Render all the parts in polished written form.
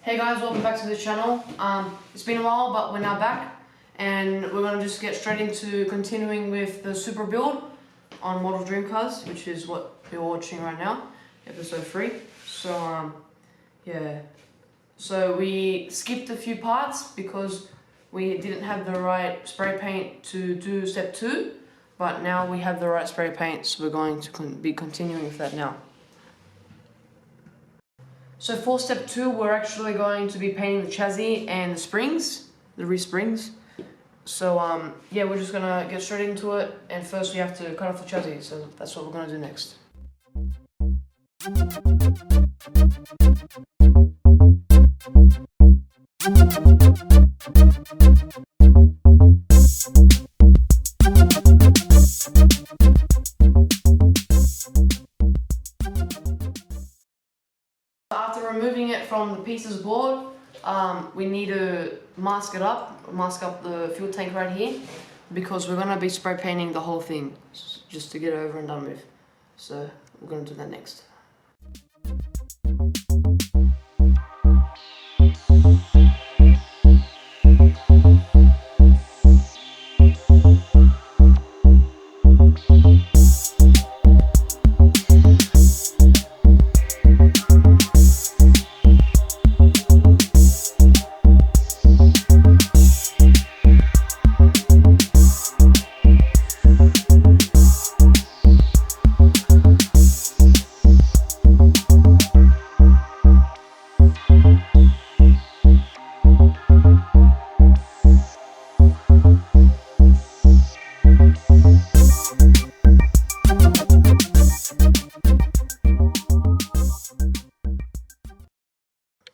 Hey guys, welcome back to the channel. It's been a while, but we're now back, and we're gonna just get straight into continuing with the Supra build on Model Dream Cars, which is what you're watching right now, episode 3. So yeah, so we skipped a few parts because we didn't have the right spray paint to do step 2, but now we have the right spray paint, so we're going to be continuing with that now. So for step 2, we're actually going to be painting the chassis and the springs, the rear springs. So yeah, we're just gonna get straight into it, and first we have to cut off the chassis, so that's what we're gonna do next. After removing it from the pieces board, we need to mask up the fuel tank right here, because we're gonna be spray painting the whole thing just to get it over and done with. So we're gonna do that next.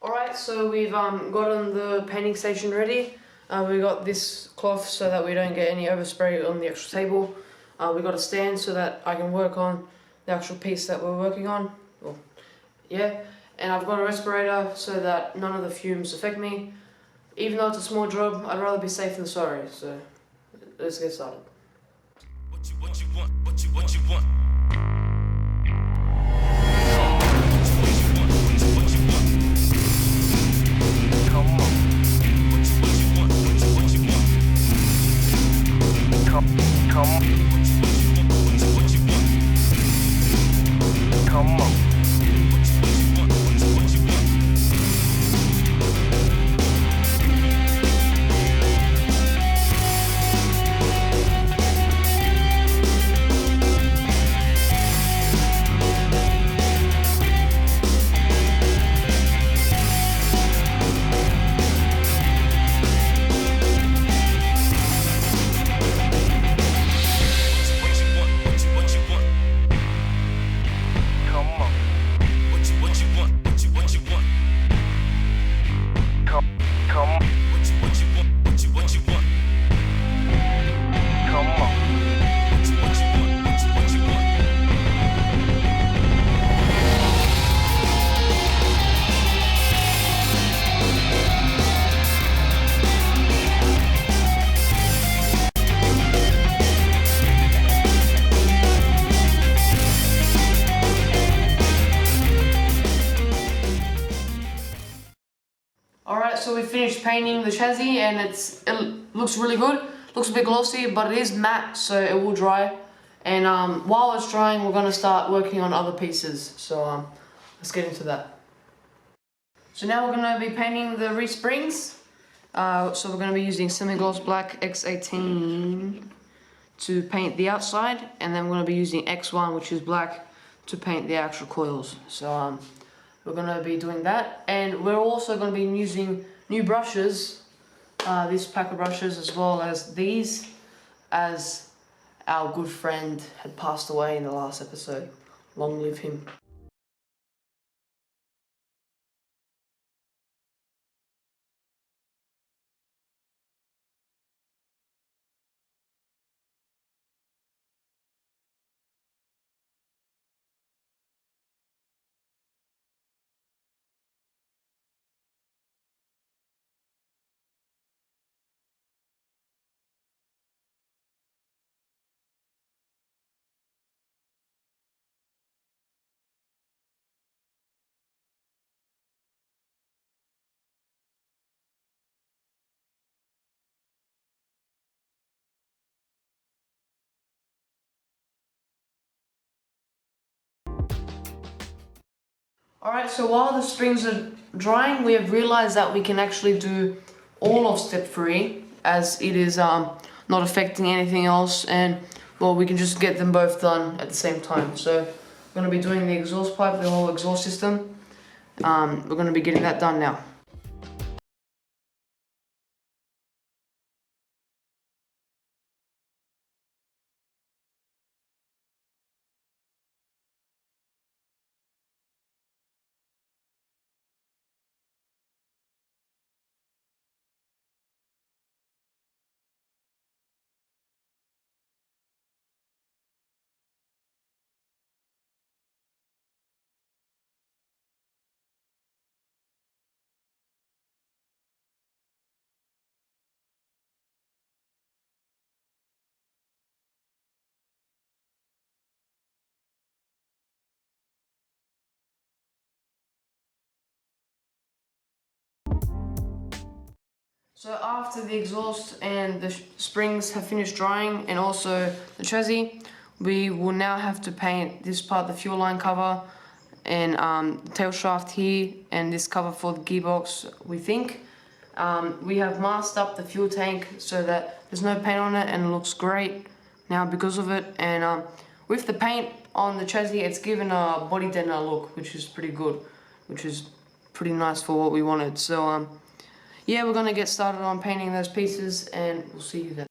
Alright, so we've gotten the painting station ready. We got this cloth so that we don't get any overspray on the actual table. We got a stand so that I can work on the actual piece that we're working on. Well, yeah, and I've got a respirator so that none of the fumes affect me. Even though it's a small job, I'd rather be safe than sorry. So let's get started. What you want? Alright, so we finished painting the chassis, and it looks really good. Looks a bit glossy, but it is matte, so it will dry. And while it's drying, we're going to start working on other pieces. So let's get into that. So now we're going to be painting the rear springs. So we're going to be using semi-gloss black X18 to paint the outside, and then we're going to be using X1, which is black, to paint the actual coils. So we're going to be doing that, and we're also going to be using new brushes, this pack of brushes, as well as these, as our good friend had passed away in the last episode. Long live him. Alright, so while the springs are drying, we have realized that we can actually do all of step 3 as it is not affecting anything else, and well, we can just get them both done at the same time. So we're going to be doing the exhaust pipe, the whole exhaust system. We're going to be getting that done now. So after the exhaust and the springs have finished drying, and also the chassis, we will now have to paint this part, the fuel line cover, and the tail shaft here, and this cover for the gearbox, we think. We have masked up the fuel tank so that there's no paint on it, and it looks great now because of it. And with the paint on the chassis, it's given a body deno look, which is pretty good, which is pretty nice for what we wanted. So yeah, we're gonna get started on painting those pieces, and we'll see you then.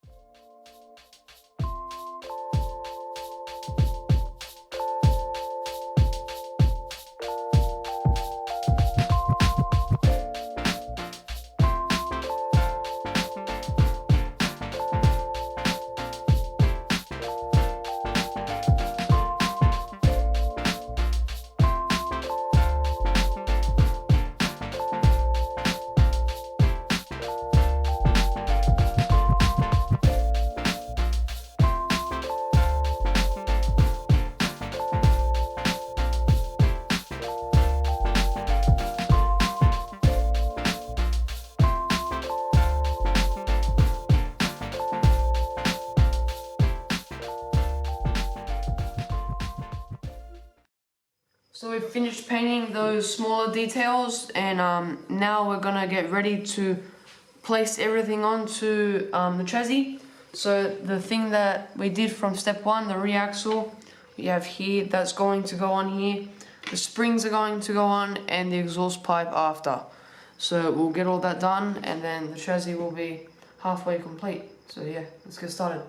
So we've finished painting those smaller details, and now we're gonna get ready to place everything onto the chassis. So the thing that we did from step 1, the rear axle, we have here, that's going to go on here. The springs are going to go on, and the exhaust pipe after. So we'll get all that done, and then the chassis will be halfway complete. So yeah, let's get started.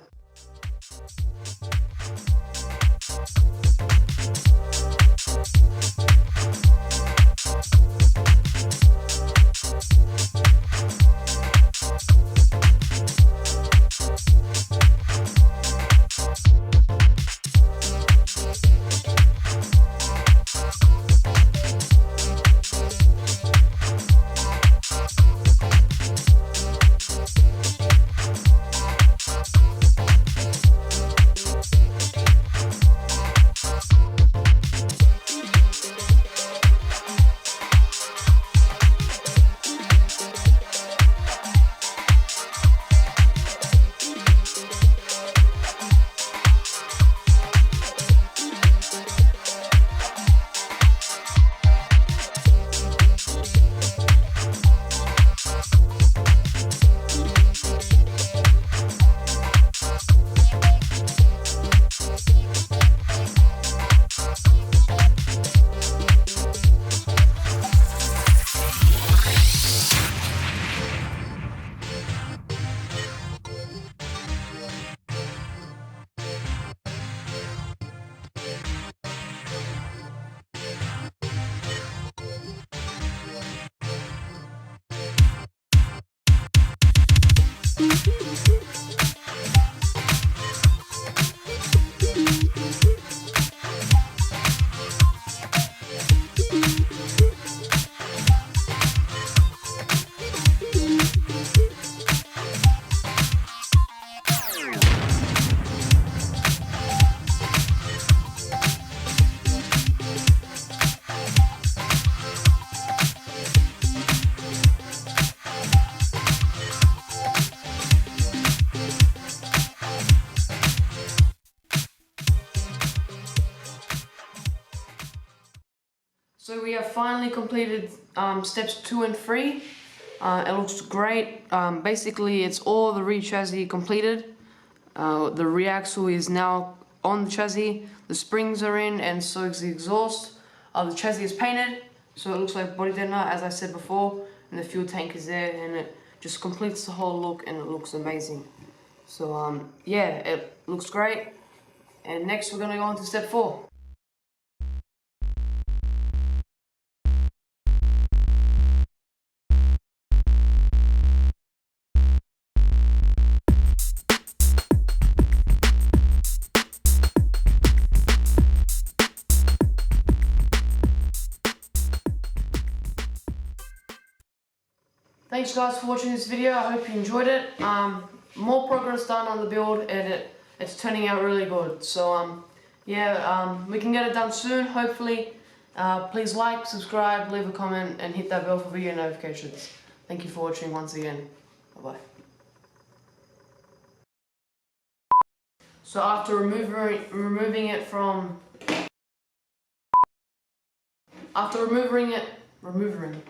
So we have finally completed steps 2 and 3. It looks great. Basically, it's all the rear chassis completed. The rear axle is now on the chassis. The springs are in, and so is the exhaust. The chassis is painted, so it looks like body deadener, as I said before, and the fuel tank is there, and it just completes the whole look, and it looks amazing. So yeah, it looks great. And next we're gonna go on to step 4. Thanks guys for watching this video. I hope you enjoyed it. More progress done on the build, and it's turning out really good. So yeah, we can get it done soon, hopefully. Please like, subscribe, leave a comment, and hit that bell for video notifications. Thank you for watching once again. Bye bye. So after removing it, removing